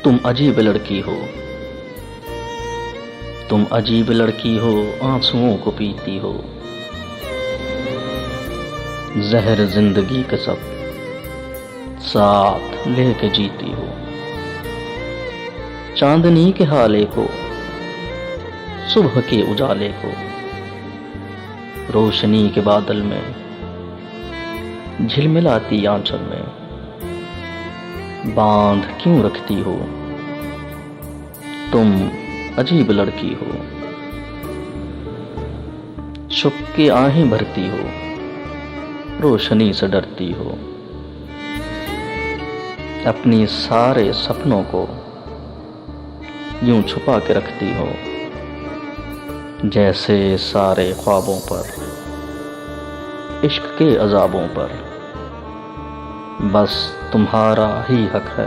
तुम अजीब लड़की हो, तुम अजीब लड़की हो, आंसुओं को पीती हो, जहर जिंदगी के सब साथ लेके जीती हो। चांदनी के हाले को, सुबह के उजाले को, रोशनी के बादल में झिलमिलाती आंचल में बांध क्यों रखती हो। तुम अजीब लड़की हो, छुप के आहें भरती हो, रोशनी से डरती हो, अपनी सारे सपनों को यूं छुपा के रखती हो, जैसे सारे ख्वाबों पर, इश्क के अजाबों पर बस तुम्हारा ही हक है।